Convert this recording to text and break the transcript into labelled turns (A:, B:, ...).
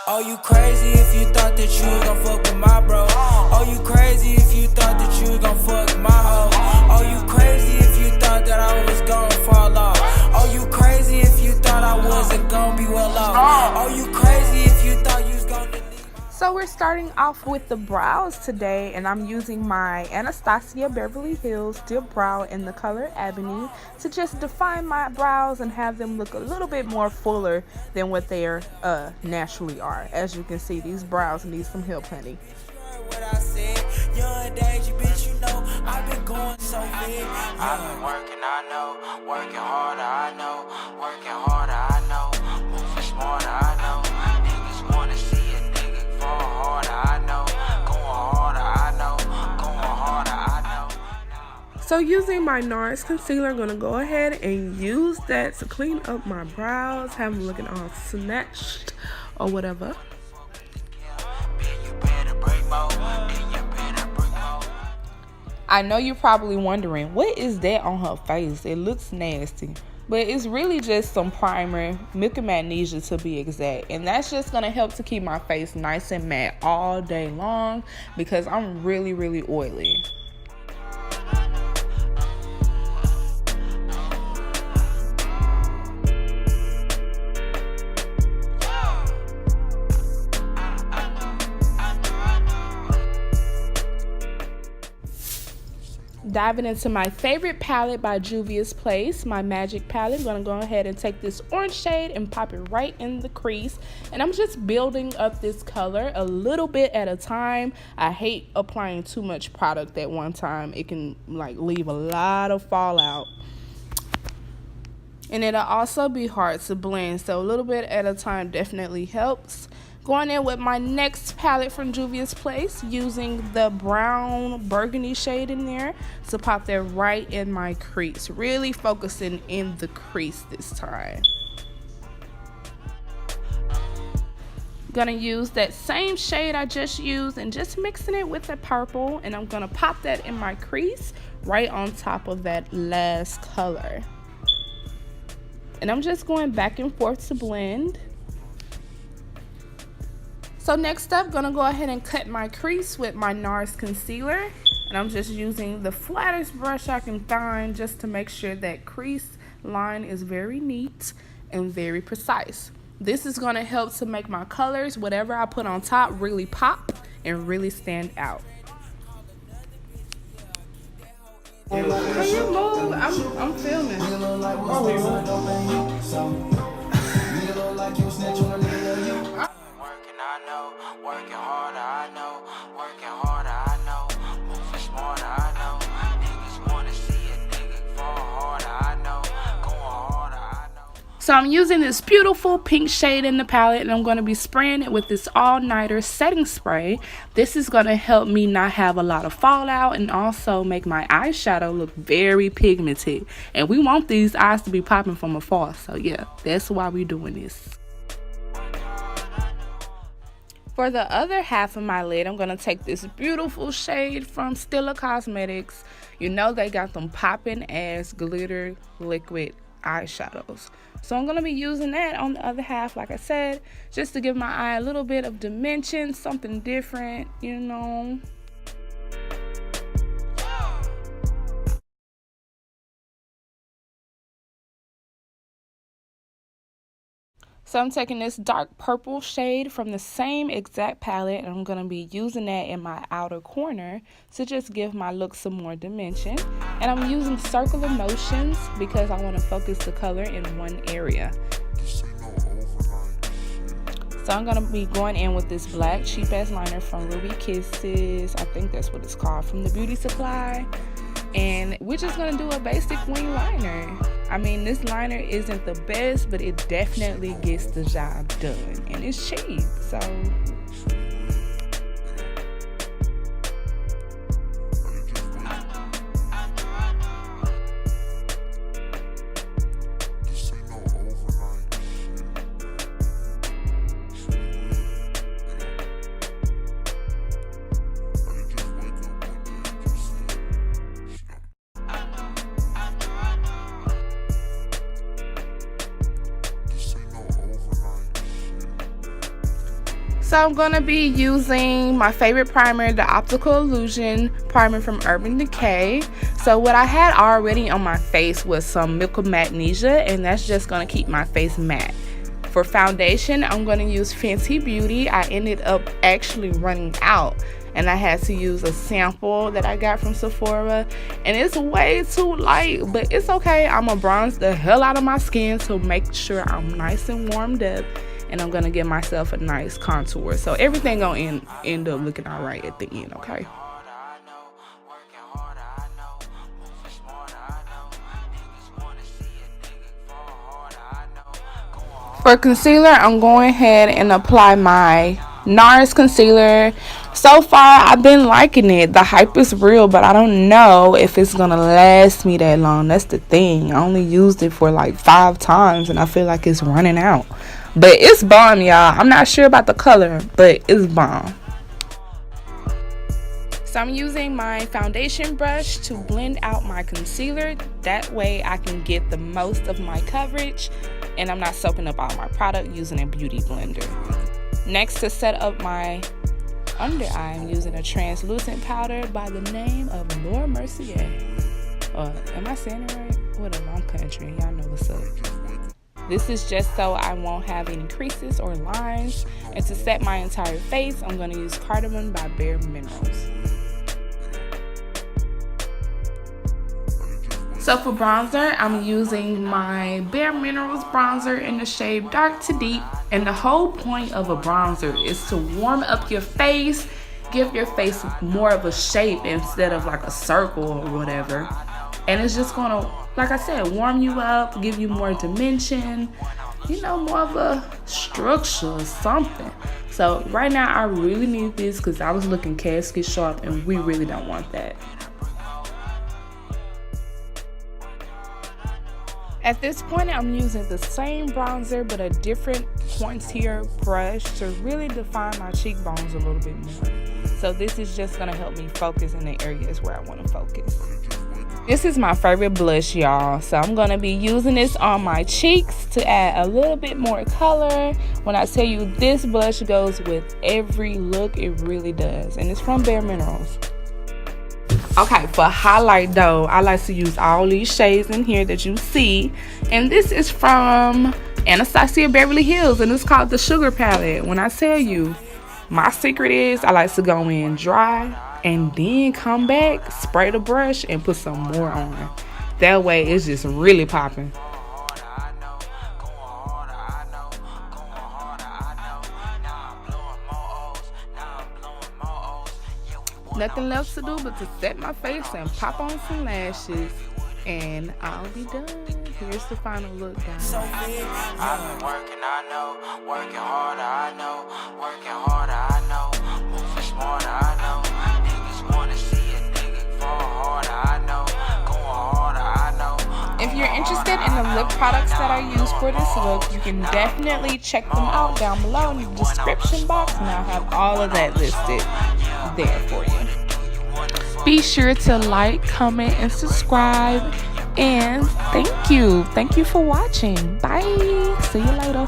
A: Oh, you crazy if you thought that you was gon' fuck with my bro. Oh, you crazy if you thought that you was gon' fuck with my hoe. Oh, you crazy if you thought that I was gon' fall off. Oh, you crazy if you thought I wasn't gon' be well off. Oh, you crazy if you thought you was gon' delete.
B: So we're starting off with the brows today, and I'm using my Anastasia Beverly Hills Dip Brow in the color Ebony to just define my brows and have them look a little bit more fuller than what they naturally are. As you can see, these brows need some help, honey.
A: What I said, young days, you bitch, you know, I've been going so big. I've been working, I know, working harder, I know, working harder, I know, moving smarter, I know. Niggas wanna see a nigga fall harder, I know, going harder, I know, going harder, I know.
B: So using my NARS concealer, I'm gonna go ahead and use that to clean up my brows, have them looking all snatched or whatever. I know you're probably wondering, what is that on her face? It looks nasty. But it's really just some primer, milk and magnesia to be exact. And that's just going to help to keep my face nice and matte all day long because I'm really, really oily. Diving into my favorite palette by Juvias Place, my Magic palette. I'm going to go ahead and take this orange shade and pop it right in the crease. And I'm just building up this color a little bit at a time. I hate applying too much product at one time. It can like leave a lot of fallout. And it'll also be hard to blend. So a little bit at a time definitely helps. Going in with my next palette from Juvia's Place, using the brown burgundy shade in there to pop that right in my crease. Really focusing in the crease this time. Gonna use that same shade I just used and just mixing it with the purple, and I'm gonna pop that in my crease right on top of that last color. And I'm just going back and forth to blend. So next up, gonna go ahead and cut my crease with my NARS concealer. And I'm just using the flattest brush I can find just to make sure that crease line is very neat and very precise. This is gonna help to make my colors, whatever I put on top, really pop and really stand out. Can you move? I'm filming.
A: I know, working harder, I know, working harder, I know, moving smarter, I know. Niggas wanna see a nigga fall harder, I know, going harder, I know.
B: So I'm using this beautiful pink shade in the palette, and I'm going to be spraying it with this all-nighter setting spray. This is going to help me not have a lot of fallout and also make my eyeshadow look very pigmented. And we want these eyes to be popping from afar, so yeah, that's why we're doing this. For the other half of my lid, I'm going to take this beautiful shade from Stila Cosmetics. You know they got them popping ass glitter liquid eyeshadows. So I'm going to be using that on the other half, like I said, just to give my eye a little bit of dimension, something different, you know. So I'm taking this dark purple shade from the same exact palette, and I'm going to be using that in my outer corner to just give my look some more dimension. And I'm using circular motions because I want to focus the color in one area. So I'm going to be going in with this black cheap ass liner from Ruby Kisses. I think that's what it's called, from the Beauty Supply. And we're just going to do a basic wing liner. I mean, this liner isn't the best, but it definitely gets the job done. And it's cheap, so... So I'm going to be using my favorite primer, the Optical Illusion primer from Urban Decay. So what I had already on my face was some Milk of Magnesia, and that's just going to keep my face matte. For foundation, I'm going to use Fenty Beauty. I ended up actually running out, and I had to use a sample that I got from Sephora, and it's way too light, but it's okay. I'm going to bronze the hell out of my skin to make sure I'm nice and warmed up, and I'm going to give myself a nice contour. So everything going to end up looking all right at the end, okay? For concealer, I'm going ahead and apply my NARS concealer. So far, I've been liking it. The hype is real, but I don't know if it's going to last me that long. That's the thing. I only used it for like 5 times, and I feel like it's running out. But it's bomb, y'all. I'm not sure about the color, but it's bomb. So I'm using my foundation brush to blend out my concealer. That way I can get the most of my coverage, and I'm not soaking up all my product using a beauty blender. Next, to set up my under eye, I'm using a translucent powder by the name of Laura Mercier. Am I saying it right? Whatever, I'm country. Y'all know what's up. This is just so I won't have any creases or lines. And to set my entire face, I'm going to use Cardamom by Bare Minerals. So for bronzer, I'm using my Bare Minerals bronzer in the shade Dark to Deep. And the whole point of a bronzer is to warm up your face, give your face more of a shape instead of like a circle or whatever. And it's just gonna, like I said, warm you up, give you more dimension, you know, more of a structure or something. So right now I really need this because I was looking casket sharp, and we really don't want that. At this point, I'm using the same bronzer but a different pointier brush to really define my cheekbones a little bit more. So this is just going to help me focus in the areas where I want to focus. This is my favorite blush, y'all. So I'm going to be using this on my cheeks to add a little bit more color. When I tell you this blush goes with every look, it really does. And it's from Bare Minerals. Okay, for highlight though, I like to use all these shades in here that you see. And this is from Anastasia Beverly Hills, and it's called the Sugar Palette. When I tell you, my secret is I like to go in dry and then come back, spray the brush, and put some more on. That way it's just really popping. Nothing left to do but to set my face and pop on some lashes, and I'll be done. Here's the final look, guys.
A: So I've been working, I know, working harder, I know, working harder, I know, moving smarter, I know. Niggas wanna see a nigga fall harder, I know, going harder, I know.
B: If you're interested in the lip products that I use for this look, you can definitely check them out down below in the description box, and I'll have all of that listed there for you. Be sure to like, comment, and subscribe. And thank you for watching. Bye. See you later.